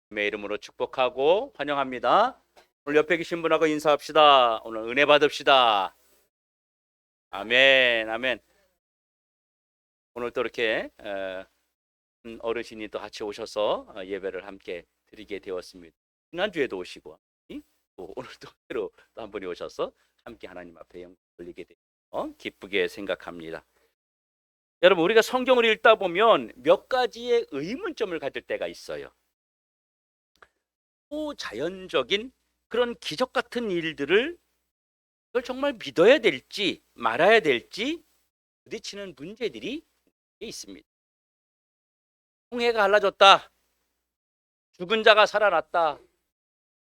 주님의 이름으로 축복하고 환영합니다. 오늘 옆에 계신 분하고 인사합시다. 오늘 은혜 받읍시다. 아멘, 아멘. 오늘 또 이렇게 어르신이 또 같이 오셔서 예배를 함께 드리게 되었습니다. 지난주에도 오시고 또 오늘 또 새로 또 한 분이 오셔서 함께 하나님 앞에 영광 돌리게 되어 기쁘게 생각합니다. 여러분, 우리가 성경을 읽다 보면 몇 가지의 의문점을 가질 때가 있어요. 자연적인 그런 기적 같은 일들을 그걸 정말 믿어야 될지 말아야 될지 부딪히는 문제들이 있습니다. 홍해가 갈라졌다. 죽은 자가 살아났다.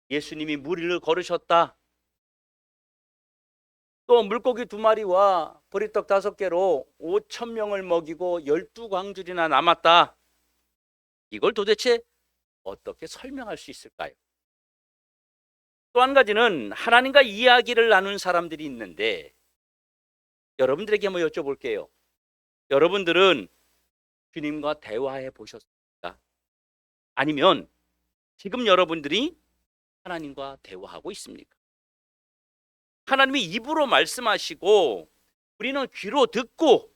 예수님이 물 위를 걸으셨다. 또 물고기 2마리와 보리떡 5개로 5,000명을 먹이고 12광줄이나 남았다. 이걸 도대체 어떻게 설명할 수 있을까요? 또 한 가지는 하나님과 이야기를 나눈 사람들이 있는데 여러분들에게 한번 여쭤볼게요. 여러분들은 주님과 대화해 보셨습니까? 아니면 지금 여러분들이 하나님과 대화하고 있습니까? 하나님이 입으로 말씀하시고 우리는 귀로 듣고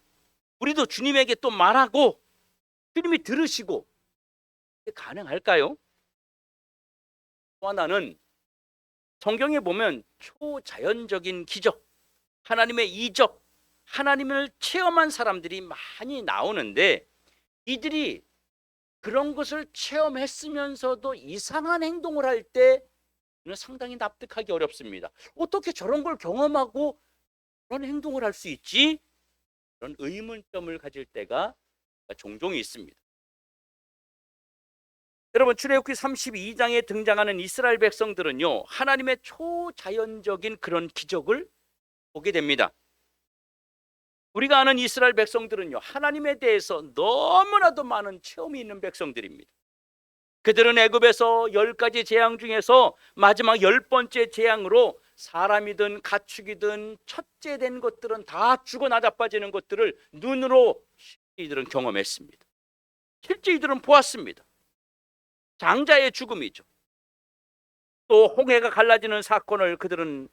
우리도 주님에게 또 말하고 주님이 들으시고 가능할까요? 또 하나는 성경에 보면 초자연적인 기적, 하나님의 이적, 하나님을 체험한 사람들이 많이 나오는데 이들이 그런 것을 체험했으면서도 이상한 행동을 할 때 상당히 납득하기 어렵습니다. 어떻게 저런 걸 경험하고 그런 행동을 할 수 있지? 그런 의문점을 가질 때가 종종 있습니다. 여러분, 출애굽기 32장에 등장하는 이스라엘 백성들은요, 하나님의 초자연적인 그런 기적을 보게 됩니다. 우리가 아는 이스라엘 백성들은요, 하나님에 대해서 너무나도 많은 체험이 있는 백성들입니다. 그들은 애굽에서 10가지 재앙 중에서 마지막 10번째 재앙으로 사람이든 가축이든 첫째 된 것들은 다 죽어 나자빠지는 것들을 눈으로 이들은 경험했습니다. 실제 이들은 보았습니다. 장자의 죽음이죠. 또 홍해가 갈라지는 사건을 그들은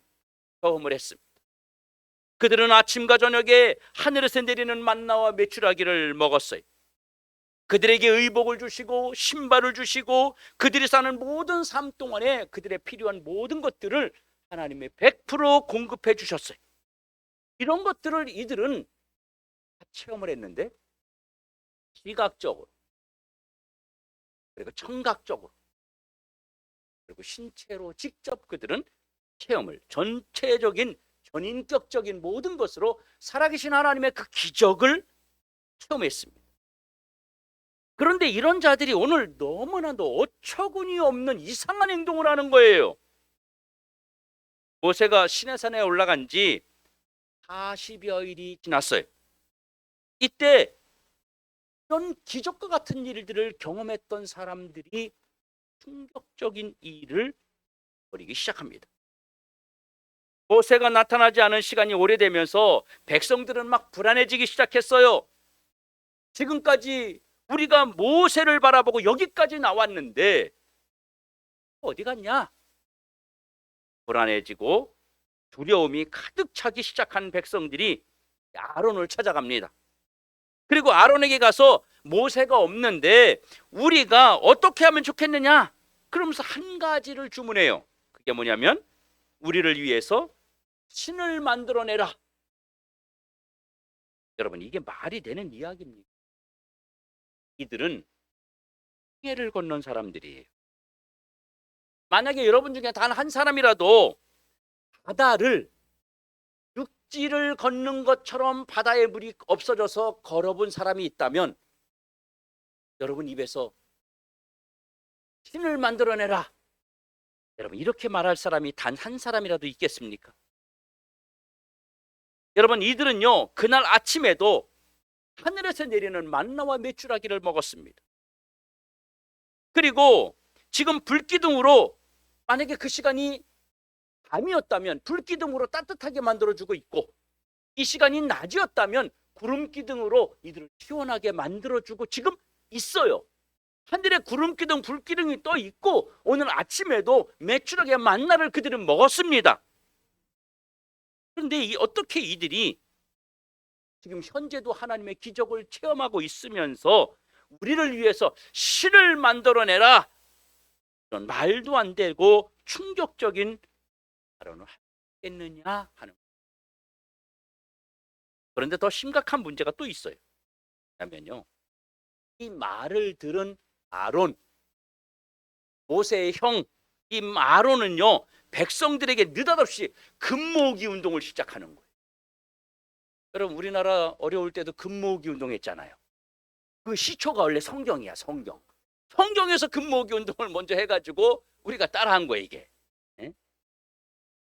경험을 했습니다. 그들은 아침과 저녁에 하늘에서 내리는 만나와 메추라기를 먹었어요. 그들에게 의복을 주시고 신발을 주시고 그들이 사는 모든 삶 동안에 그들의 필요한 모든 것들을 하나님의 100% 공급해 주셨어요. 이런 것들을 이들은 체험을 했는데 시각적으로 그리고 청각적으로 그리고 신체로 직접 그들은 체험을 전체적인 전인격적인 모든 것으로 살아계신 하나님의 그 기적을 체험했습니다. 그런데 이런 자들이 오늘 너무나도 어처구니 없는 이상한 행동을 하는 거예요. 모세가 시내산에 올라간 지 40여일이 지났어요. 이때 이런 기적과 같은 일들을 경험했던 사람들이 충격적인 일을 벌이기 시작합니다. 모세가 나타나지 않은 시간이 오래되면서 백성들은 막 불안해지기 시작했어요. 지금까지 우리가 모세를 바라보고 여기까지 나왔는데 어디 갔냐? 불안해지고 두려움이 가득 차기 시작한 백성들이 아론을 찾아갑니다. 그리고 아론에게 가서 모세가 없는데 우리가 어떻게 하면 좋겠느냐? 그러면서 한 가지를 주문해요. 그게 뭐냐면 우리를 위해서 신을 만들어내라. 여러분, 이게 말이 되는 이야기입니까? 이들은 홍해를 건넌 사람들이에요. 만약에 여러분 중에 단 한 사람이라도 바다를 육지를 걷는 것처럼 바다의 물이 없어져서 걸어본 사람이 있다면 여러분 입에서 신을 만들어내라. 여러분, 이렇게 말할 사람이 단 한 사람이라도 있겠습니까? 여러분, 이들은요 그날 아침에도 하늘에서 내리는 만나와 메추라기를 먹었습니다. 그리고 지금 불기둥으로 만약에 그 시간이 밤이었다면 불기둥으로 따뜻하게 만들어주고 있고 이 시간이 낮이었다면 구름기둥으로 이들을 시원하게 만들어주고 지금 있어요. 하늘에 구름기둥 불기둥이 떠 있고 오늘 아침에도 메추라기와 만나를 그들은 먹었습니다. 그런데 어떻게 이들이 지금 현재도 하나님의 기적을 체험하고 있으면서 우리를 위해서 신을 만들어내라, 이런 말도 안 되고 충격적인 발언을 하겠느냐 하는. 그런데 더 심각한 문제가 또 있어요. 왜냐면요, 이 말을 들은 아론, 모세의 형, 이 아론은요 백성들에게 느닷없이 금모으기 운동을 시작하는 거예요. 여러분, 우리나라 어려울 때도 금모으기 운동 했잖아요. 그 시초가 원래 성경이야. 성경에서 금모으기 운동을 먼저 해가지고 우리가 따라한 거예요, 이게. 예?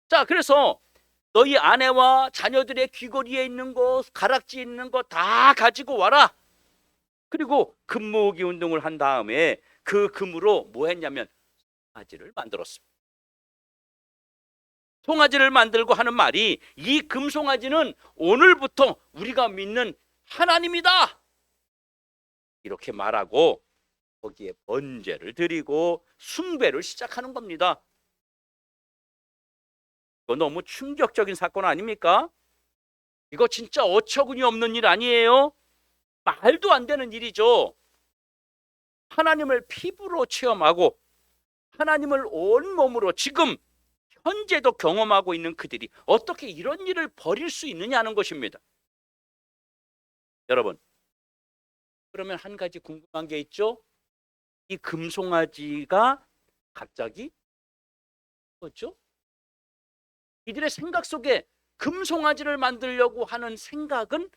자, 그래서 너희 아내와 자녀들의 귀걸이에 있는 거, 가락지에 있는 거 다 가지고 와라. 그리고 금 모으기 운동을 한 다음에 그 금으로 뭐 했냐면 송아지를 만들었습니다. 송아지를 만들고 하는 말이, 이 금송아지는 오늘부터 우리가 믿는 하나님이다, 이렇게 말하고 거기에 번제를 드리고 숭배를 시작하는 겁니다. 이거 너무 충격적인 사건 아닙니까? 이거 진짜 어처구니 없는 일 아니에요? 말도 안 되는 일이죠. 하나님을 피부로 체험하고 하나님을 온몸으로 지금 현재도 경험하고 있는 그들이 어떻게 이런 일을 벌일 수 있느냐는 것입니다. 여러분, 그러면 한 가지 궁금한 게 있죠? 이 금송아지가 갑자기 뭐죠? 이들의 생각 속에 금송아지를 만들려고 하는 생각은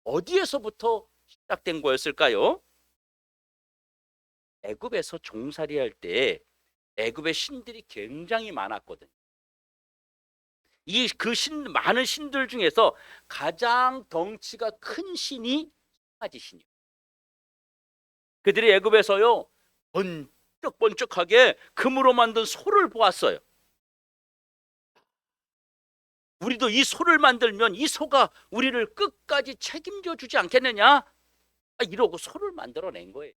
어디에서부터 시작된 거였을까요? 애굽에서 종살이할 때 애굽의 신들이 굉장히 많았거든요. 많은 신들 중에서 가장 덩치가 큰 신이 송아지 신이에요. 그들이 애굽에서요 번쩍번쩍하게 금으로 만든 소를 보았어요. 우리도 이 소를 만들면 이 소가 우리를 끝까지 책임져 주지 않겠느냐, 이러고 소를 만들어낸 거예요.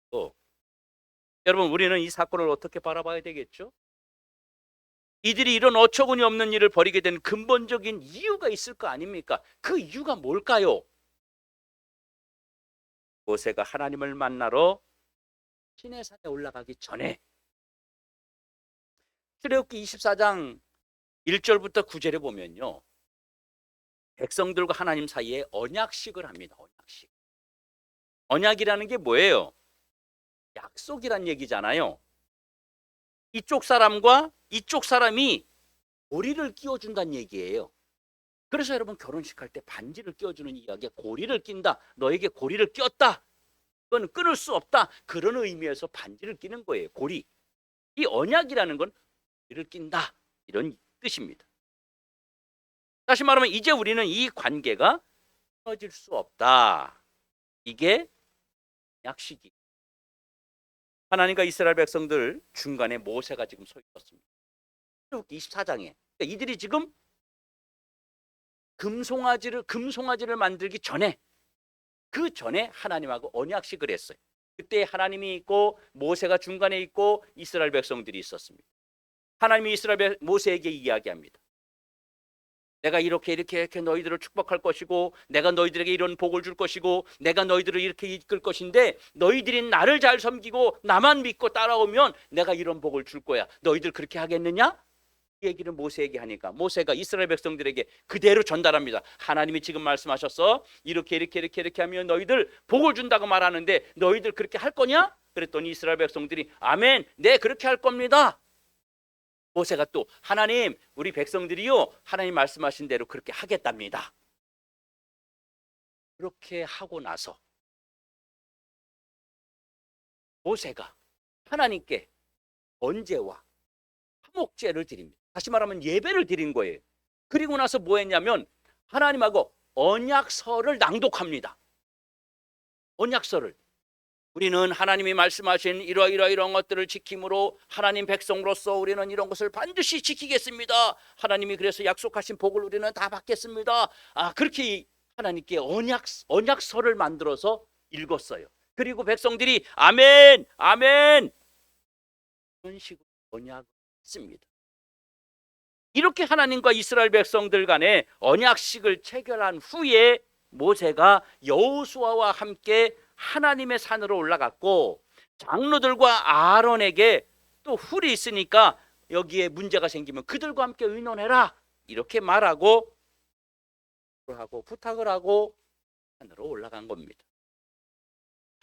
여러분, 우리는 이 사건을 어떻게 바라봐야 되겠죠? 이들이 이런 어처구니 없는 일을 벌이게 된 근본적인 이유가 있을 거 아닙니까? 그 이유가 뭘까요? 모세가 하나님을 만나러 시내산에 올라가기 전에 출애굽기 24장 1절부터 9절에 보면요, 백성들과 하나님 사이에 언약식을 합니다. 언약식. 언약이라는 게 뭐예요? 약속이란 얘기잖아요. 이쪽 사람과 이쪽 사람이 고리를 끼워준다는 얘기예요. 그래서 여러분, 결혼식 할 때 반지를 끼워주는 이야기에 고리를 낀다, 너에게 고리를 끼웠다, 그건 끊을 수 없다, 그런 의미에서 반지를 끼는 거예요. 고리. 이 언약이라는 건 고리를 낀다, 이런 뜻입니다. 다시 말하면 이제 우리는 이 관계가 끊어질 수 없다, 이게 약식이. 하나님과 이스라엘 백성들 중간에 모세가 지금 서 있었습니다. 24장에 이들이 지금 금송아지를 만들기 전에, 그 전에 하나님하고 언약식을 했어요. 그때 하나님이 있고 모세가 중간에 있고 이스라엘 백성들이 있었습니다. 하나님이 모세에게 이야기합니다. 내가 이렇게 너희들을 축복할 것이고, 내가 너희들에게 이런 복을 줄 것이고, 내가 너희들을 이렇게 이끌 것인데, 너희들이 나를 잘 섬기고 나만 믿고 따라오면 내가 이런 복을 줄 거야. 너희들 그렇게 하겠느냐? 이 얘기를 모세에게 하니까 모세가 이스라엘 백성들에게 그대로 전달합니다. 하나님이 지금 말씀하셨어. 이렇게 하면 너희들 복을 준다고 말하는데 너희들 그렇게 할 거냐? 그랬더니 이스라엘 백성들이 아멘, 네, 그렇게 할 겁니다. 모세가 또 하나님, 우리 백성들이요 하나님 말씀하신 대로 그렇게 하겠답니다. 그렇게 하고 나서 모세가 하나님께 번제와 화목제를 드립니다. 다시 말하면 예배를 드린 거예요. 그리고 나서 뭐 했냐면 하나님하고 언약서를 낭독합니다. 언약서를. 우리는 하나님이 말씀하신 이러이러한 것들을 지킴으로 하나님 백성으로서 우리는 이런 것을 반드시 지키겠습니다. 하나님이 그래서 약속하신 복을 우리는 다 받겠습니다. 그렇게 하나님께 언약서를 만들어서 읽었어요. 그리고 백성들이 아멘, 아멘 이런 식으로 언약을 했습니다. 이렇게 하나님과 이스라엘 백성들 간에 언약식을 체결한 후에 모세가 여호수아와 함께 하나님의 산으로 올라갔고, 장로들과 아론에게 또 훌이 있으니까 여기에 문제가 생기면 그들과 함께 의논해라 이렇게 말하고 부탁을 하고 산으로 올라간 겁니다.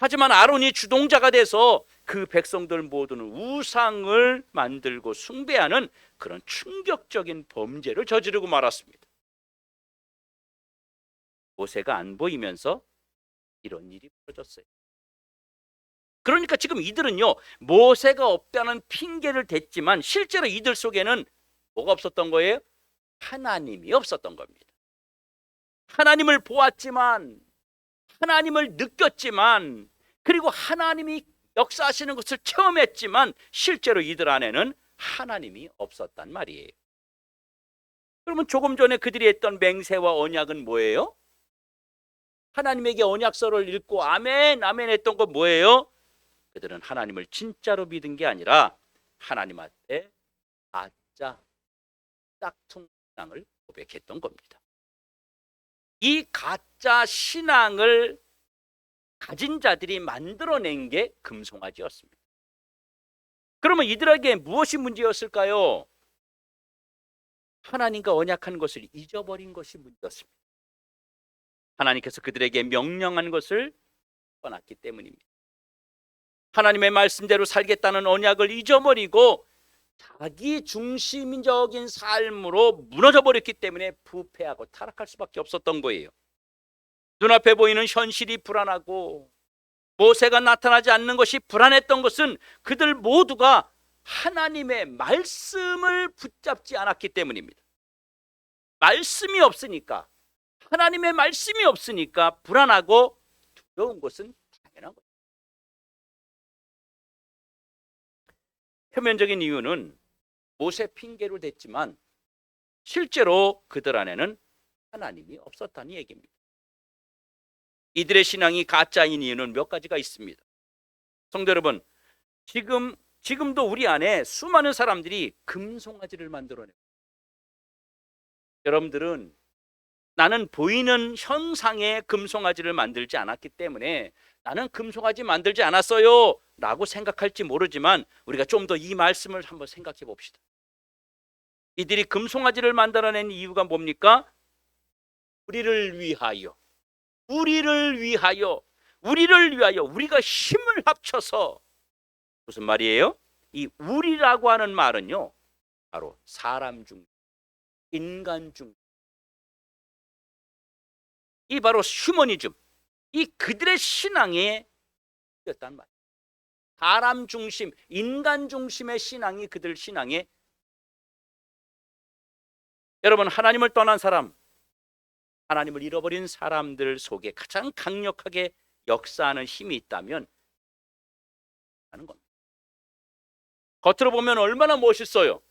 하지만 아론이 주동자가 돼서 그 백성들 모두는 우상을 만들고 숭배하는 그런 충격적인 범죄를 저지르고 말았습니다. 모세가 안 보이면서 이런 일이 벌어졌어요. 그러니까 지금 이들은요, 모세가 없다는 핑계를 댔지만 실제로 이들 속에는 뭐가 없었던 거예요? 하나님이 없었던 겁니다. 하나님을 보았지만, 하나님을 느꼈지만, 그리고 하나님이 역사하시는 것을 체험했지만 실제로 이들 안에는 하나님이 없었단 말이에요. 그러면 조금 전에 그들이 했던 맹세와 언약은 뭐예요? 하나님에게 언약서를 읽고 아멘 아멘 했던 건 뭐예요? 그들은 하나님을 진짜로 믿은 게 아니라 하나님 앞에 가짜 짝퉁 신앙을 고백했던 겁니다. 이 가짜 신앙을 가진 자들이 만들어낸 게 금송아지였습니다. 그러면 이들에게 무엇이 문제였을까요? 하나님과 언약한 것을 잊어버린 것이 문제였습니다. 하나님께서 그들에게 명령한 것을 떠났기 때문입니다. 하나님의 말씀대로 살겠다는 언약을 잊어버리고 자기 중심적인 삶으로 무너져 버렸기 때문에 부패하고 타락할 수밖에 없었던 거예요. 눈앞에 보이는 현실이 불안하고 모세가 나타나지 않는 것이 불안했던 것은 그들 모두가 하나님의 말씀을 붙잡지 않았기 때문입니다. 말씀이 없으니까, 하나님의 말씀이 없으니까 불안하고 두려운 것은 당연한 거예요. 표면적인 이유는 모세 핑계로 댔지만 실제로 그들 안에는 하나님이 없었다는 얘기입니다. 이들의 신앙이 가짜인 이유는 몇 가지가 있습니다. 성도 여러분, 지금도 우리 안에 수많은 사람들이 금송아지를 만들어내요. 여러분들은 나는 보이는 현상의 금송아지를 만들지 않았기 때문에 나는 금송아지 만들지 않았어요 라고 생각할지 모르지만 우리가 좀 더 이 말씀을 한번 생각해 봅시다. 이들이 금송아지를 만들어낸 이유가 뭡니까? 우리를 위하여, 우리를 위하여, 우리를 위하여, 우리가 힘을 합쳐서. 무슨 말이에요? 이 우리라고 하는 말은요, 바로 사람 중, 인간 중, 이 바로 휴머니즘, 이 그들의 신앙에 였단 말이에요. 사람 중심, 인간 중심의 신앙이 그들 신앙에. 여러분, 하나님을 떠난 사람, 하나님을 잃어버린 사람들 속에 가장 강력하게 역사하는 힘이 있다면 하는 겁니다. 겉으로 보면 얼마나 멋있어요.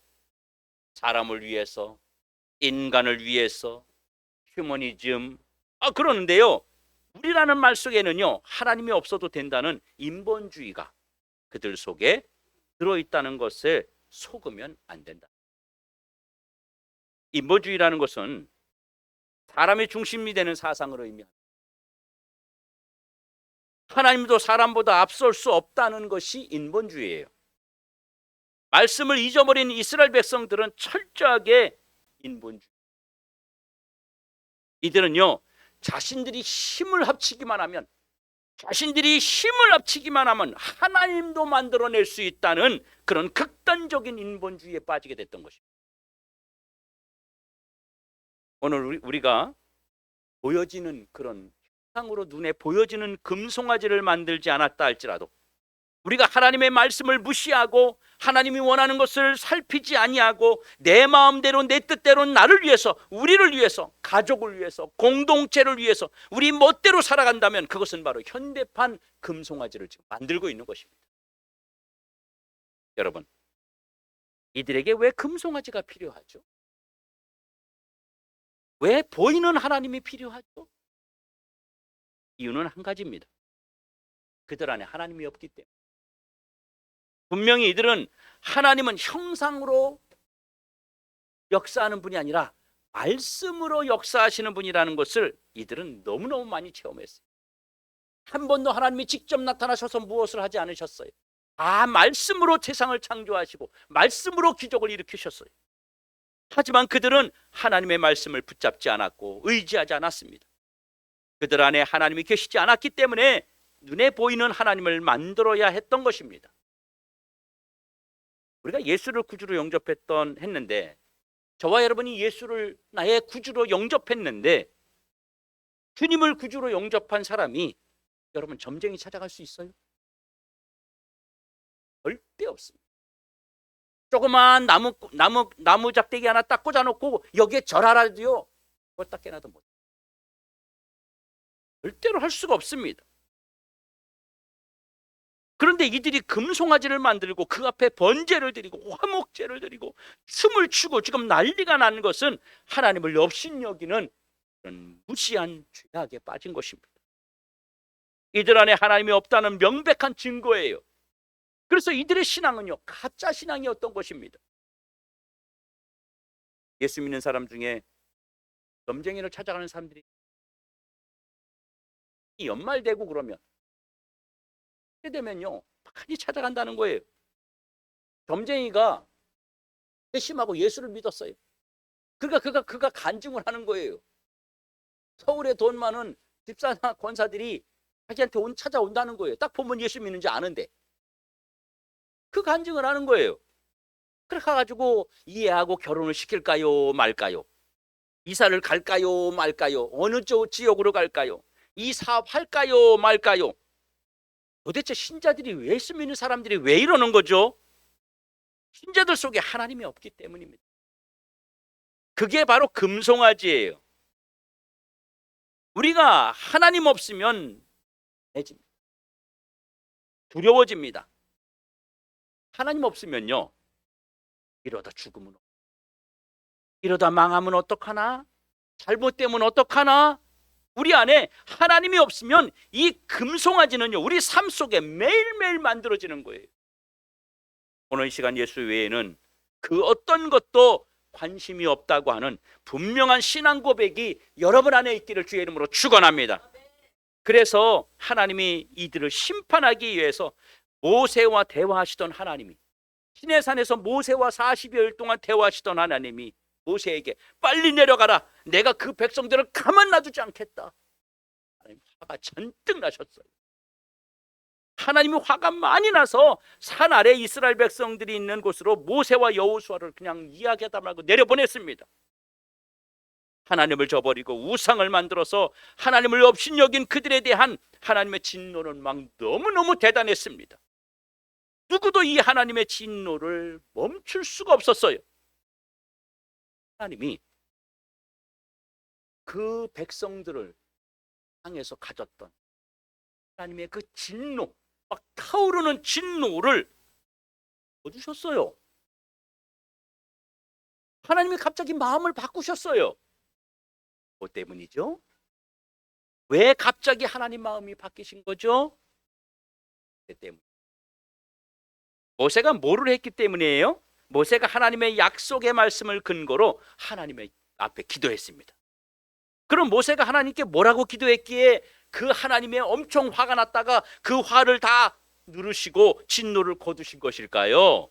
사람을 위해서, 인간을 위해서, 휴머니즘. 그러는데요, 우리라는 말 속에는요, 하나님이 없어도 된다는 인본주의가 그들 속에 들어있다는 것을 속으면 안 된다. 인본주의라는 것은 사람의 중심이 되는 사상으로 의미합니다. 하나님도 사람보다 앞설 수 없다는 것이 인본주의예요. 말씀을 잊어버린 이스라엘 백성들은 철저하게 인본주의. 이들은요, 자신들이 힘을 합치기만 하면 하나님도 만들어낼 수 있다는 그런 극단적인 인본주의에 빠지게 됐던 것입니다. 오늘 우리가 보여지는 그런 형상으로 눈에 보여지는 금송아지를 만들지 않았다 할지라도, 우리가 하나님의 말씀을 무시하고 하나님이 원하는 것을 살피지 아니하고 내 마음대로 내 뜻대로 나를 위해서, 우리를 위해서, 가족을 위해서, 공동체를 위해서 우리 멋대로 살아간다면 그것은 바로 현대판 금송아지를 지금 만들고 있는 것입니다. 여러분, 이들에게 왜 금송아지가 필요하죠? 왜 보이는 하나님이 필요하죠? 이유는 한 가지입니다. 그들 안에 하나님이 없기 때문에. 분명히 이들은 하나님은 형상으로 역사하는 분이 아니라 말씀으로 역사하시는 분이라는 것을 이들은 너무너무 많이 체험했어요. 한 번도 하나님이 직접 나타나셔서 무엇을 하지 않으셨어요. 다 말씀으로 세상을 창조하시고 말씀으로 기적을 일으키셨어요. 하지만 그들은 하나님의 말씀을 붙잡지 않았고 의지하지 않았습니다. 그들 안에 하나님이 계시지 않았기 때문에 눈에 보이는 하나님을 만들어야 했던 것입니다. 우리가 예수를 구주로 했는데, 저와 여러분이 예수를 나의 구주로 영접했는데, 주님을 구주로 영접한 사람이 여러분 점쟁이 찾아갈 수 있어요? 절대 없습니다. 조그만 나무 작대기 하나 딱 꽂아놓고 여기에 절하라도요, 그걸 딱 깨놔도 못. 절대로 할 수가 없습니다. 그런데 이들이 금송아지를 만들고 그 앞에 번제를 드리고 화목제를 드리고 춤을 추고 지금 난리가 나는 것은 하나님을 업신여기는 그런 무시한 죄악에 빠진 것입니다. 이들 안에 하나님이 없다는 명백한 증거예요. 그래서 이들의 신앙은요, 가짜 신앙이었던 것입니다. 예수 믿는 사람 중에 점쟁이를 찾아가는 사람들이 연말 되고 그러면 그렇게 되면요, 많이 찾아간다는 거예요. 점쟁이가 회심하고 예수를 믿었어요. 그가 간증을 하는 거예요. 서울에 돈 많은 집사나 권사들이 자기한테 찾아온다는 거예요. 딱 보면 예수 믿는지 아는데 그 간증을 하는 거예요. 그래 가지고 이해하고 결혼을 시킬까요 말까요? 이사를 갈까요 말까요? 어느 쪽 지역으로 갈까요? 이 사업 할까요 말까요? 도대체 신자들이 왜 예수 믿는 사람들이 왜 이러는 거죠? 신자들 속에 하나님이 없기 때문입니다. 그게 바로 금송아지예요. 우리가 하나님 없으면 해집니다. 두려워집니다. 하나님 없으면요, 이러다 죽으면, 이러다 망하면 어떡하나? 잘못되면 어떡하나? 우리 안에 하나님이 없으면 이 금송아지는요, 우리 삶 속에 매일매일 만들어지는 거예요. 오늘 이 시간 예수 외에는 그 어떤 것도 관심이 없다고 하는 분명한 신앙 고백이 여러분 안에 있기를 주의 이름으로 축원합니다. 그래서 하나님이 이들을 심판하기 위해서 모세와 대화하시던 하나님이, 시내산에서 모세와 40여일 동안 대화하시던 하나님이 모세에게 빨리 내려가라, 내가 그 백성들을 가만 놔두지 않겠다. 하나님 화가 잔뜩 나셨어요. 하나님이 화가 많이 나서 산 아래 이스라엘 백성들이 있는 곳으로 모세와 여호수아를 그냥 이야기하다 말고 내려보냈습니다. 하나님을 저버리고 우상을 만들어서 하나님을 업신여긴 그들에 대한 하나님의 진노는 막 너무너무 대단했습니다. 누구도 이 하나님의 진노를 멈출 수가 없었어요. 하나님이 그 백성들을 향해서 가졌던 하나님의 그 진노, 막 타오르는 진노를 거두셨어요. 하나님이 갑자기 마음을 바꾸셨어요. 뭐 때문이죠? 왜 갑자기 하나님 마음이 바뀌신 거죠? 그 때문에. 모세가 뭐를 했기 때문이에요? 모세가 하나님의 약속의 말씀을 근거로 하나님의 앞에 기도했습니다. 그럼 모세가 하나님께 뭐라고 기도했기에 그 하나님의 엄청 화가 났다가 그 화를 다 누르시고 진노를 거두신 것일까요?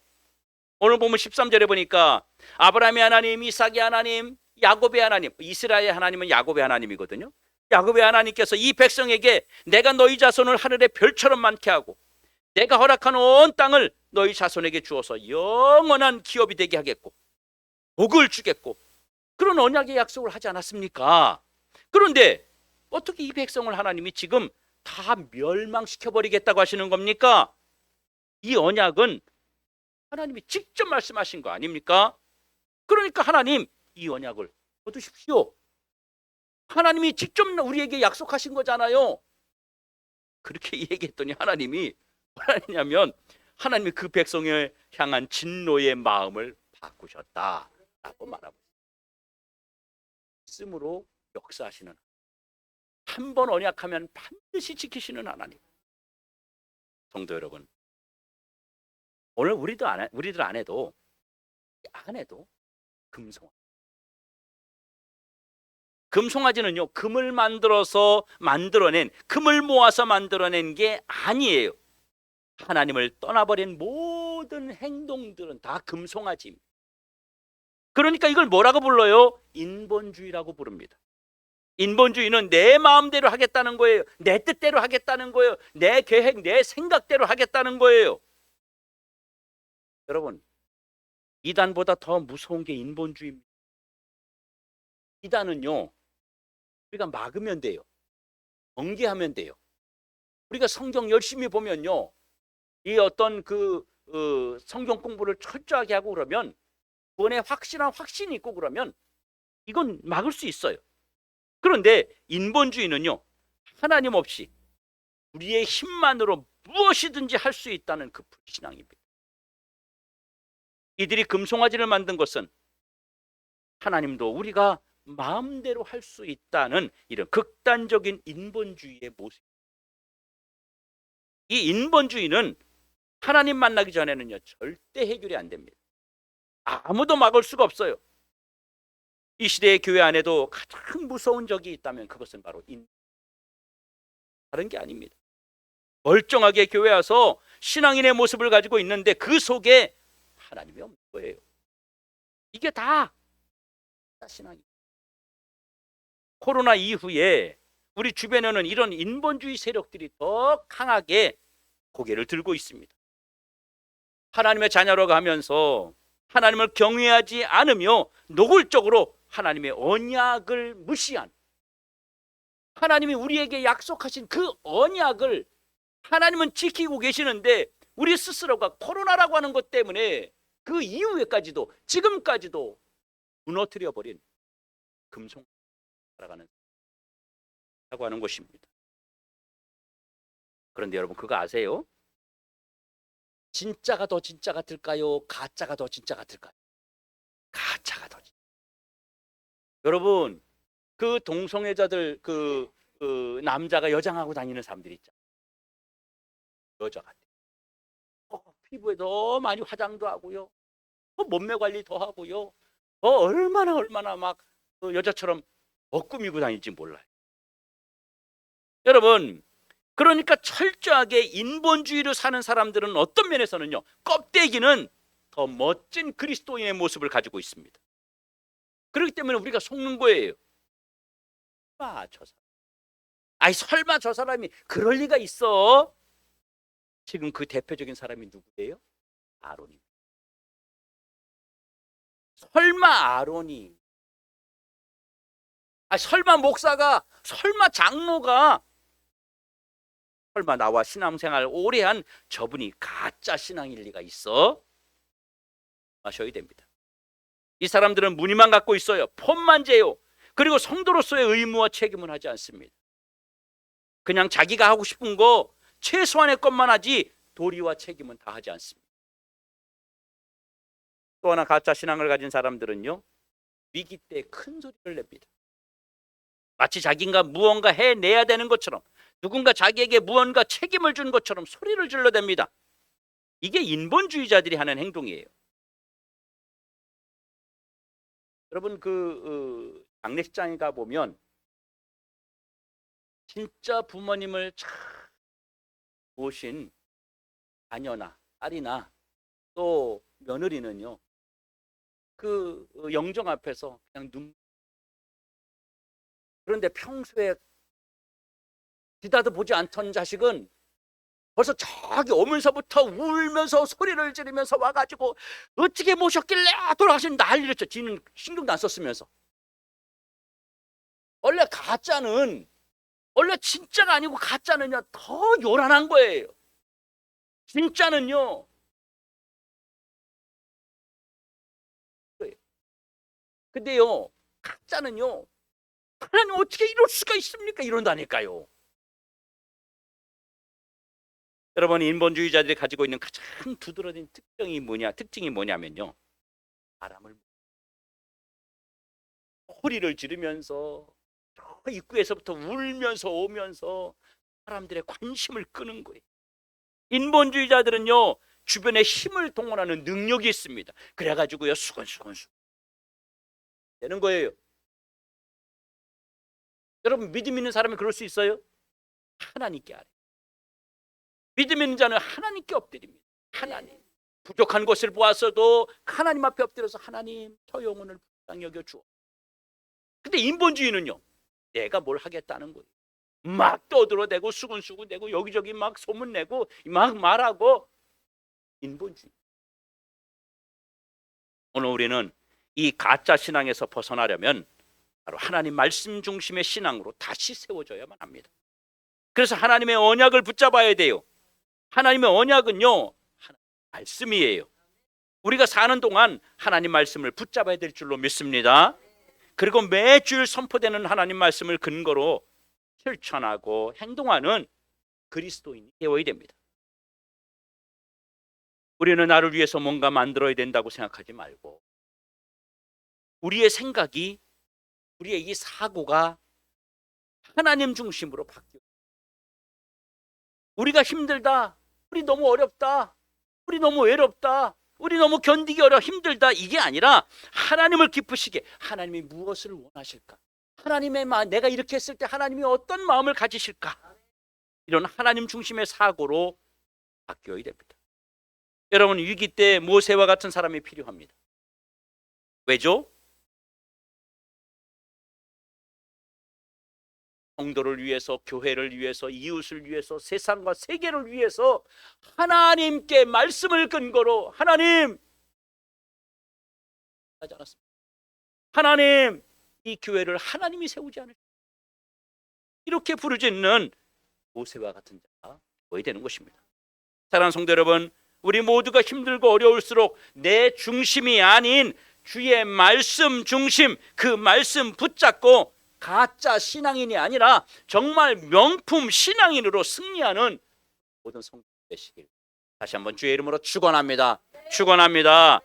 오늘 보면 13절에 보니까 아브라함의 하나님, 이삭의 하나님, 야곱의 하나님, 이스라엘의 하나님은 야곱의 하나님이거든요. 야곱의 하나님께서 이 백성에게 내가 너희 자손을 하늘의 별처럼 많게 하고 내가 허락한 온 땅을 너희 자손에게 주어서 영원한 기업이 되게 하겠고 복을 주겠고 그런 언약의 약속을 하지 않았습니까? 그런데 어떻게 이 백성을 하나님이 지금 다 멸망시켜버리겠다고 하시는 겁니까? 이 언약은 하나님이 직접 말씀하신 거 아닙니까? 그러니까 하나님 이 언약을 거두십시오. 하나님이 직접 우리에게 약속하신 거잖아요. 그렇게 얘기했더니 하나님이 뭐라 했냐면 하나님이 그 백성을 향한 진노의 마음을 바꾸셨다라고 말하고 있습니다. 말씀으로 역사하시는, 한 번 언약하면 반드시 지키시는 하나님. 성도 여러분, 오늘 우리들 안에도 금송아지. 금송아지는요, 금을 모아서 만들어낸 게 아니에요. 하나님을 떠나버린 모든 행동들은 다 금송아지입니다. 그러니까 이걸 뭐라고 불러요? 인본주의라고 부릅니다. 인본주의는 내 마음대로 하겠다는 거예요. 내 뜻대로 하겠다는 거예요. 내 계획, 내 생각대로 하겠다는 거예요. 여러분, 이단보다 더 무서운 게 인본주의입니다. 이단은요, 우리가 막으면 돼요. 경계하면 돼요. 우리가 성경 열심히 보면요, 이 어떤 성경 공부를 철저하게 하고 그러면, 그원에 확실한 확신이 있고 그러면 이건 막을 수 있어요. 그런데 인본주의는요, 하나님 없이 우리의 힘만으로 무엇이든지 할 수 있다는 그 불신앙입니다. 이들이 금송아지를 만든 것은 하나님도 우리가 마음대로 할 수 있다는 이런 극단적인 인본주의의 모습. 이 인본주의는 하나님 만나기 전에는요, 절대 해결이 안 됩니다. 아무도 막을 수가 없어요. 이 시대의 교회 안에도 가장 무서운 적이 있다면 그것은 바로 다른 게 아닙니다. 멀쩡하게 교회 와서 신앙인의 모습을 가지고 있는데 그 속에 하나님이 없는 거예요. 이게 다 신앙이에요. 코로나 이후에 우리 주변에는 이런 인본주의 세력들이 더 강하게 고개를 들고 있습니다. 하나님의 자녀로 가면서 하나님을 경외하지 않으며 노골적으로 하나님의 언약을 무시한, 하나님이 우리에게 약속하신 그 언약을 하나님은 지키고 계시는데 우리 스스로가 코로나라고 하는 것 때문에 그 이후에까지도 지금까지도 무너뜨려 버린 금송 살아가는 라고 하는 것입니다. 그런데 여러분, 그거 아세요? 진짜가 더 진짜 같을까요? 가짜가 더 진짜 같을까요? 가짜가 더 진짜. 여러분, 그 동성애자들, 남자가 여장하고 다니는 사람들 있죠. 여자 같아. 피부에 더 많이 화장도 하고요. 몸매 관리 더 하고요. 얼마나 막 여자처럼 꾸미고 다닐지 몰라요. 여러분, 그러니까 철저하게 인본주의로 사는 사람들은 어떤 면에서는요, 껍데기는 더 멋진 그리스도인의 모습을 가지고 있습니다. 그렇기 때문에 우리가 속는 거예요. 설마 저 사람이 그럴 리가 있어? 지금 그 대표적인 사람이 누구예요? 아론입니다. 설마 아론이, 설마 목사가, 설마 장로가, 설마 나와 신앙생활 오래 한 저분이 가짜 신앙일 리가 있어? 마셔야 됩니다. 이 사람들은 무늬만 갖고 있어요. 폼만 재요. 그리고 성도로서의 의무와 책임은 하지 않습니다. 그냥 자기가 하고 싶은 거 최소한의 것만 하지 도리와 책임은 다 하지 않습니다. 또 하나 가짜 신앙을 가진 사람들은요, 위기 때 큰 소리를 냅니다. 마치 자기가 무언가 해내야 되는 것처럼, 누군가 자기에게 무언가 책임을 준 것처럼 소리를 질러댑니다. 이게 인본주의자들이 하는 행동이에요. 여러분, 장례식장에 가보면 진짜 부모님을 잘 모신 자녀나 딸이나 또 며느리는요, 영정 앞에서 그냥 그런데 평소에 뒤다도 보지 않던 자식은 벌써 저기 오면서부터 울면서 소리를 지르면서 와가지고 어떻게 모셨길래 돌아가신 난리를 쳐. 지는 신경도 안 썼으면서. 원래 진짜가 아니고 가짜는요, 더 요란한 거예요. 진짜는요, 근데요, 가짜는요, 하나님 어떻게 이럴 수가 있습니까? 이런다니까요. 여러분, 인본주의자들이 가지고 있는 가장 두드러진 특징이 뭐냐면요, 바람을 소리를 지르면서 입구에서부터 울면서 오면서 사람들의 관심을 끄는 거예요. 인본주의자들은요, 주변에 힘을 동원하는 능력이 있습니다. 그래가지고요, 수근수근 되는 거예요. 여러분, 믿음 있는 사람이 그럴 수 있어요? 하나님께 아뢰. 믿음 있는 자는 하나님께 엎드립니다. 하나님, 부족한 것을 보았어도 하나님 앞에 엎드려서 하나님, 저 영혼을 불쌍히 여겨 주어. 근데 인본주의는요, 내가 뭘 하겠다는 거예요. 막 떠들어대고 수군수군대고 여기저기 막 소문내고 막 말하고. 인본주의. 오늘 우리는 이 가짜 신앙에서 벗어나려면 바로 하나님 말씀 중심의 신앙으로 다시 세워져야만 합니다. 그래서 하나님의 언약을 붙잡아야 돼요. 하나님의 언약은요, 하나님 말씀이에요. 우리가 사는 동안 하나님 말씀을 붙잡아야 될 줄로 믿습니다. 그리고 매주일 선포되는 하나님 말씀을 근거로 실천하고 행동하는 그리스도인이 되어야 됩니다. 우리는 나를 위해서 뭔가 만들어야 된다고 생각하지 말고, 우리의 생각이, 우리의 이 사고가 하나님 중심으로 바뀌어. 우리가 힘들다, 우리 너무 어렵다, 우리 너무 외롭다, 우리 너무 견디기 어려워, 힘들다, 이게 아니라 하나님을 기쁘시게, 하나님이 무엇을 원하실까, 하나님의 마음, 내가 이렇게 했을 때 하나님이 어떤 마음을 가지실까, 이런 하나님 중심의 사고로 바뀌어야 됩니다. 여러분, 위기 때 모세와 같은 사람이 필요합니다. 왜죠? 성도를 위해서, 교회를 위해서, 이웃을 위해서, 세상과 세계를 위해서 하나님께 말씀을 근거로, 하나님, 하지 않았습니다. 하나님, 이 교회를 하나님이 세우지 않으실까, 이렇게 부르짖는 모세와 같은 자가 되어야 되는 것입니다. 사랑하는 성도 여러분, 우리 모두가 힘들고 어려울수록 내 중심이 아닌 주의 말씀 중심, 그 말씀 붙잡고 가짜 신앙인이 아니라 정말 명품 신앙인으로 승리하는 모든 성도 되시길 다시 한번 주의 이름으로 축원합니다. 축원합니다.